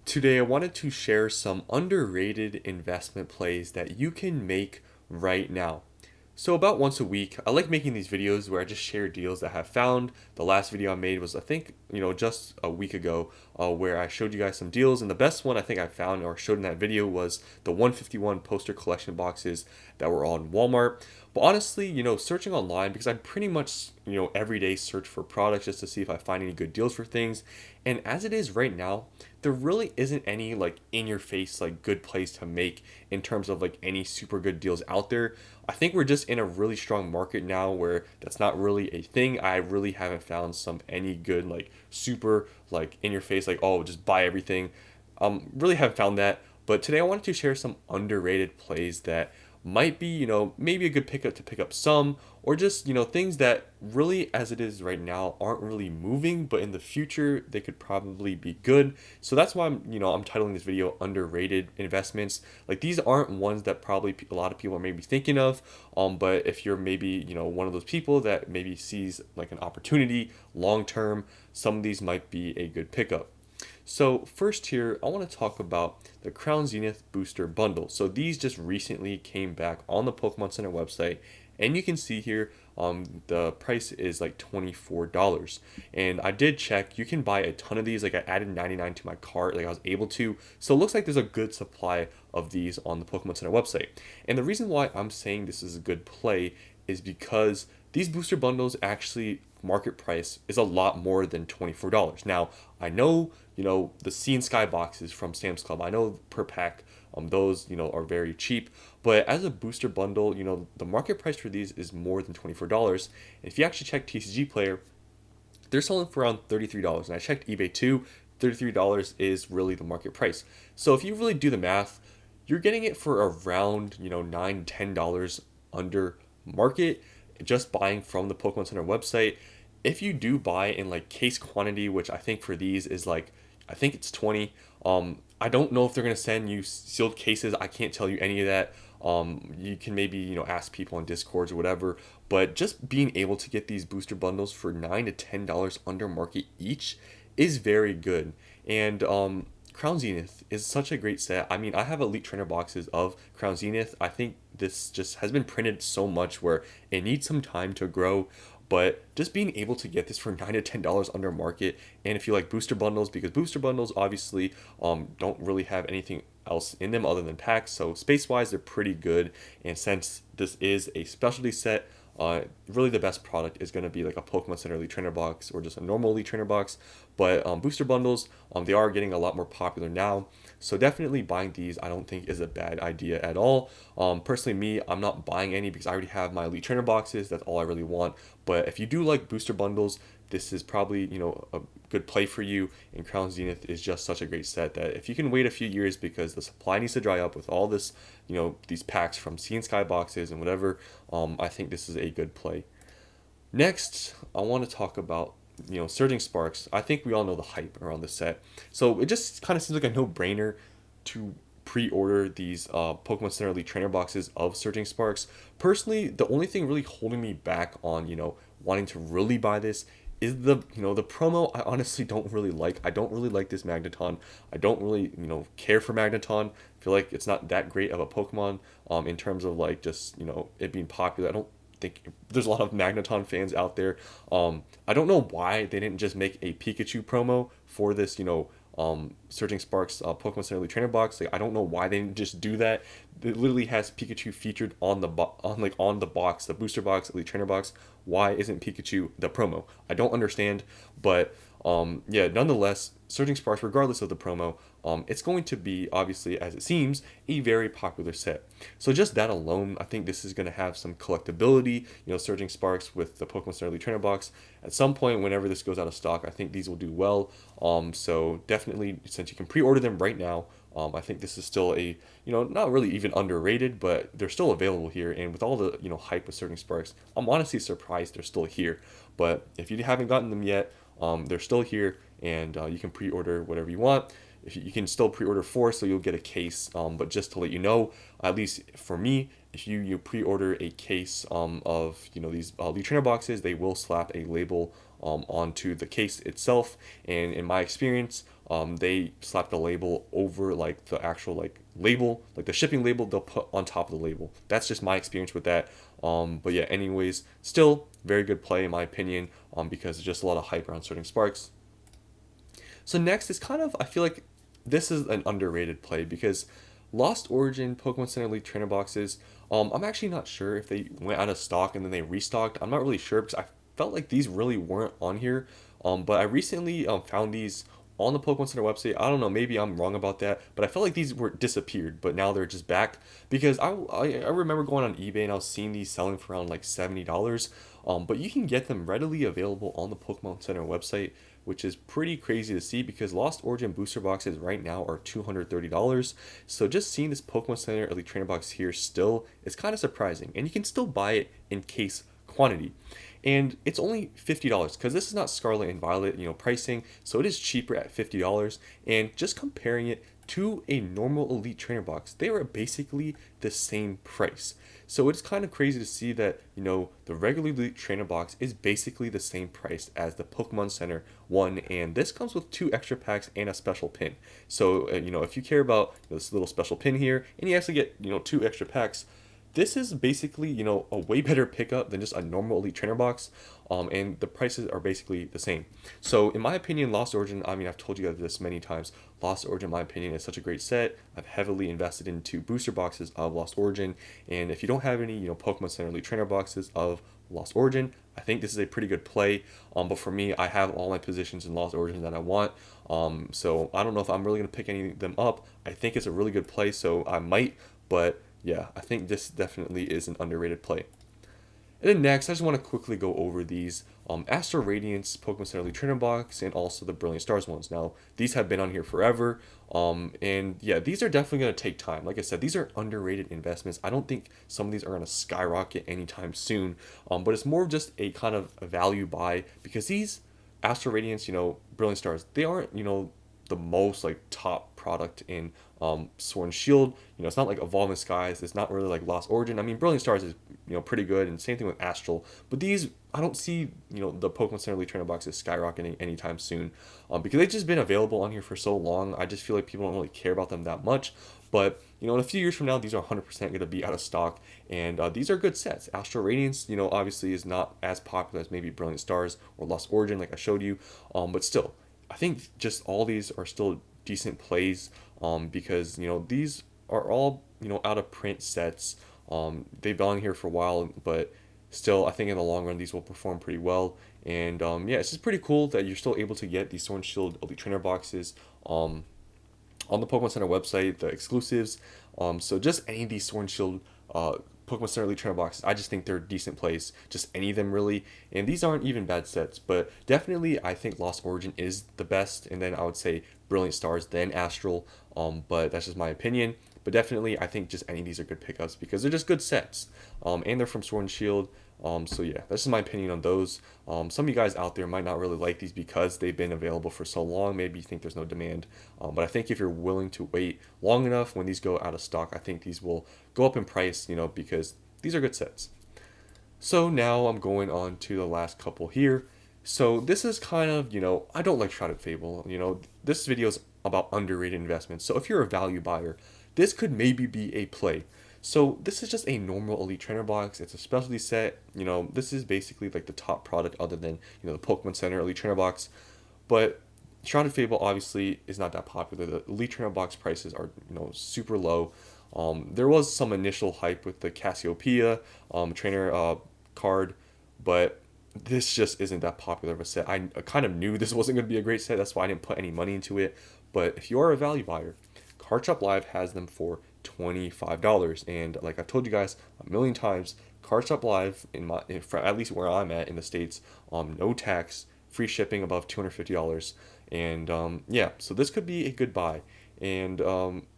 Today, I wanted to share some underrated investment plays that you can make right now. So, about once a week, I like making these videos where I just share deals that I have found. The last video I made was, I think, just a week ago, where I showed you guys some deals. And the best one I think I found or showed in that video was the 151 poster collection boxes that were on Walmart. But honestly, searching online, because I pretty much, every day search for products just to see if I find any good deals for things. And as it is right now, there really isn't any like in your face like good place to make in terms of like any super good deals out there. I think we're just in a really strong market now where that's not really a thing. I really haven't found some any good like super like in your face like, oh, just buy everything. Really haven't found that. But today I wanted to share some underrated plays that might be, maybe a good pickup to pick up some, or just, things that really, as it is right now, aren't really moving, but in the future, they could probably be good. So that's why I'm titling this video Underrated Investments. Like, these aren't ones that probably a lot of people are maybe thinking of, but if you're maybe, one of those people that maybe sees like an opportunity long term, some of these might be a good pickup. So first here, I want to talk about the Crown Zenith Booster Bundle. So these just recently came back on the Pokemon Center website, and you can see here the price is like $24. And I did check, you can buy a ton of these. Like I added 99 to my cart, like I was able to. So it looks like there's a good supply of these on the Pokemon Center website. And the reason why I'm saying this is a good play is because these booster bundles actually market price is a lot more than $24. Now, I know, the Sea and Sky boxes from Sam's Club, I know per pack, those, are very cheap. But as a booster bundle, the market price for these is more than $24. And if you actually check TCG Player, they're selling for around $33. And I checked eBay too, $33 is really the market price. So if you really do the math, you're getting it for around, $9, $10 under market just buying from the Pokemon Center website. If you do buy in like case quantity, which I think for these is like, I think it's 20. I don't know if they're gonna send you sealed cases. I can't tell you any of that. You can maybe ask people on Discords or whatever. But just being able to get these booster bundles for $9 to $10 under market each is very good. And Crown Zenith is such a great set. I mean, I have Elite Trainer boxes of Crown Zenith. I think this just has been printed so much where it needs some time to grow. But just being able to get this for $9 to $10 under market, and if you like booster bundles, because booster bundles obviously don't really have anything else in them other than packs, so space-wise they're pretty good. And since this is a specialty set, really the best product is going to be like a Pokemon Center Elite Trainer box or just a normal Elite Trainer box. But booster bundles, they are getting a lot more popular now. So definitely buying these I don't think is a bad idea at all. Personally me, I'm not buying any because I already have my Elite Trainer boxes. That's all I really want. But if you do like booster bundles, this is probably a good play for you. And Crown Zenith is just such a great set that if you can wait a few years because the supply needs to dry up with all this, these packs from Sea and Sky boxes and whatever, I think this is a good play. Next, I want to talk about Surging Sparks. I think we all know the hype around this set, so it just kind of seems like a no-brainer to pre-order these Pokemon Center Elite Trainer boxes of Surging Sparks. Personally, the only thing really holding me back on wanting to really buy this is the the promo. I honestly don't really like. I don't really like this Magneton. I don't really care for Magneton. I feel like it's not that great of a Pokemon in terms of like just it being popular. I don't think there's a lot of Magneton fans out there. I don't know why they didn't just make a Pikachu promo for this Surging Sparks Pokemon Center Elite Trainer box. Like I don't know why they didn't just do that. It literally has Pikachu featured on the on the box, the booster box, Elite Trainer box. Why isn't Pikachu the promo? I don't understand, but yeah, nonetheless, Surging Sparks, regardless of the promo, it's going to be, obviously, as it seems, a very popular set. So just that alone, I think this is going to have some collectability, Surging Sparks with the Pokemon Center Elite Trainer box. At some point, whenever this goes out of stock, I think these will do well. So definitely, since you can pre-order them right now, I think this is still a, not really even underrated, but they're still available here. And with all the, hype with Surging Sparks, I'm honestly surprised they're still here. But if you haven't gotten them yet, they're still here, and you can pre-order whatever you want. If you can still pre-order 4, so you'll get a case. But just to let you know, at least for me, if you pre-order a case of these Elite Trainer boxes, they will slap a label onto the case itself. And in my experience, they slap the label over like the actual like label, like the shipping label they'll put on top of the label. That's just my experience with that. But yeah, anyways, still very good play in my opinion, because there's just a lot of hype around Surging Sparks. So next is kind of, I feel like this is an underrated play because Lost Origin Pokemon Center Elite Trainer boxes, I'm actually not sure if they went out of stock and then they restocked. I'm not really sure because I felt like these really weren't on here. But I recently found these on the Pokemon Center website. I don't know, maybe I'm wrong about that, but I felt like these were disappeared, but now they're just back because I remember going on eBay and I was seeing these selling for around like $70. But you can get them readily available on the Pokemon Center website, which is pretty crazy to see because Lost Origin booster boxes right now are $230. So just seeing this Pokemon Center Elite Trainer box here still is kind of surprising, and you can still buy it in case quantity. And it's only $50 because this is not Scarlet and Violet, pricing, so it is cheaper at $50. And just comparing it to a normal Elite Trainer box, they are basically the same price. So it's kind of crazy to see that, the regular Elite Trainer box is basically the same price as the Pokemon Center one, and this comes with 2 extra packs and a special pin. So, if you care about this little special pin here, and you actually get, 2 extra packs, this is basically, a way better pickup than just a normal Elite Trainer box, and the prices are basically the same. So in my opinion, Lost Origin, I mean, I've told you guys this many times, Lost Origin, in my opinion, is such a great set. I've heavily invested into booster boxes of Lost Origin, and if you don't have any, Pokemon Center Elite Trainer boxes of Lost Origin, I think this is a pretty good play. But for me, I have all my positions in Lost Origin that I want. So I don't know if I'm really going to pick any of them up. I think it's a really good play, so I might, but yeah, I think this definitely is an underrated play. And then next, I just want to quickly go over these Astral Radiance Pokemon Center Elite Trainer box and also the Brilliant Stars ones. Now, these have been on here forever, and yeah, these are definitely going to take time. Like I said, these are underrated investments. I don't think some of these are going to skyrocket anytime soon, but it's more of just a kind of a value buy because these Astral Radiance, Brilliant Stars, they aren't, the most like top product in Sword and Shield. It's not like Evolving Skies. It's not really like Lost Origin. I mean, Brilliant Stars is pretty good, and same thing with Astral. But these, I don't see the Pokemon Center Elite Trainer boxes skyrocketing anytime soon, because they've just been available on here for so long. I just feel like people don't really care about them that much. But in a few years from now, these are 100% going to be out of stock, and these are good sets. Astral Radiance, obviously is not as popular as maybe Brilliant Stars or Lost Origin, like I showed you, but still, I think just all these are still decent plays, because these are all out of print sets. They've been on here for a while, but still I think in the long run these will perform pretty well. And yeah, it's just pretty cool that you're still able to get these Sword and Shield Elite Trainer boxes on the Pokemon Center website, the exclusives. So just any of these Sword and Shield Pokemon Center Elite Trainer boxes, I just think they're decent plays. Just any of them really. And these aren't even bad sets, but definitely I think Lost Origin is the best, and then I would say Brilliant Stars, then Astral. But that's just my opinion. But definitely I think just any of these are good pickups because they're just good sets. And they're from Sword and Shield. So yeah, that's just my opinion on those. Some of you guys out there might not really like these because they've been available for so long. Maybe you think there's no demand. But I think if you're willing to wait long enough when these go out of stock, I think these will go up in price, because these are good sets. So now I'm going on to the last couple here. So this is kind of, I don't like Shrouded Fable. This video is about underrated investments. So if you're a value buyer, this could maybe be a play. So this is just a normal Elite Trainer box. It's a specialty set. This is basically like the top product other than, the Pokemon Center Elite Trainer box. But Shrouded Fable obviously is not that popular. The Elite Trainer box prices are, super low. There was some initial hype with the Cassiopeia trainer card, but this just isn't that popular of a set. I kind of knew this wasn't going to be a great set. That's why I didn't put any money into it. But if you are a value buyer, Card Shop Live has them for $25. And like I've told you guys a million times, Card Shop Live, at least where I'm at in the States, no tax, free shipping above $250. And yeah, so this could be a good buy. And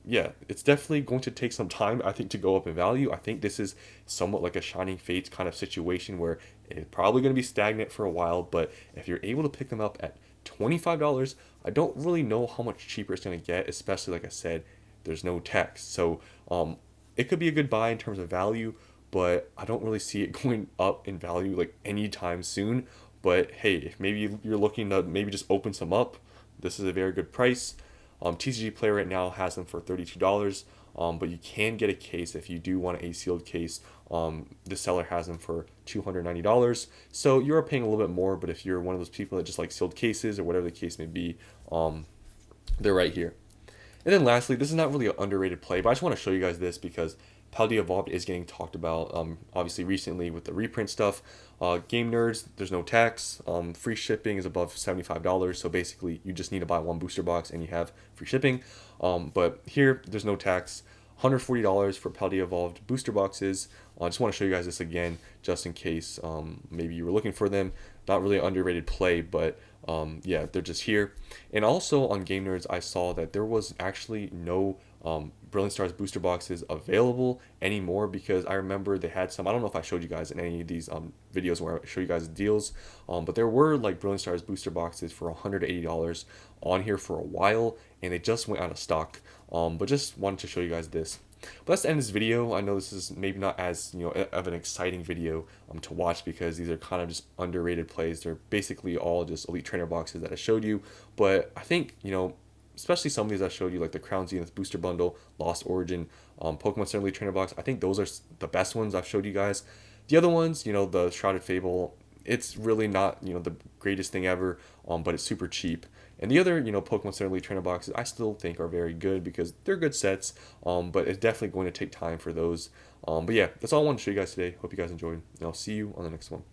yeah, it's definitely going to take some time, I think, to go up in value. I think this is somewhat like a Shining Fates kind of situation where it's probably going to be stagnant for a while. But if you're able to pick them up at $25, I don't really know how much cheaper it's going to get, especially like I said, there's no tax. So it could be a good buy in terms of value, but I don't really see it going up in value like anytime soon. But hey, if maybe you're looking to maybe just open some up, this is a very good price. TCG Player right now has them for $32. But you can get a case if you do want a sealed case. The seller has them for $290. So you're paying a little bit more, but if you're one of those people that just like sealed cases or whatever the case may be, they're right here. And then lastly, this is not really an underrated play, but I just want to show you guys this because Paldea Evolved is getting talked about, obviously recently with the reprint stuff. Game Nerds, there's no tax. Free shipping is above $75. So basically, you just need to buy one booster box and you have free shipping. But here, there's no tax. $140 for Paldea Evolved booster boxes. I just want to show you guys this again, just in case maybe you were looking for them. Not really an underrated play, but yeah, they're just here. And also on Game Nerds, I saw that there was actually no Brilliant Stars booster boxes available anymore, because I remember they had some. I don't know if I showed you guys in any of these videos where I show you guys deals, but there were like Brilliant Stars booster boxes for $180 on here for a while, and they just went out of stock. But just wanted to show you guys this. But that's the end of this video. I know this is maybe not as of an exciting video to watch, because these are kind of just underrated plays. They're basically all just elite trainer boxes that I showed you. But I think especially some of these I showed you, like the Crown Zenith booster bundle, Lost Origin, Pokemon Center elite trainer box. I think those are the best ones I've showed you guys. The other ones, the Shrouded Fable, it's really not the greatest thing ever, but it's super cheap. And the other Pokemon Center elite trainer boxes I still think are very good because they're good sets, but it's definitely going to take time for those. But yeah, that's all I wanted to show you guys today. Hope you guys enjoyed, and I'll see you on the next one.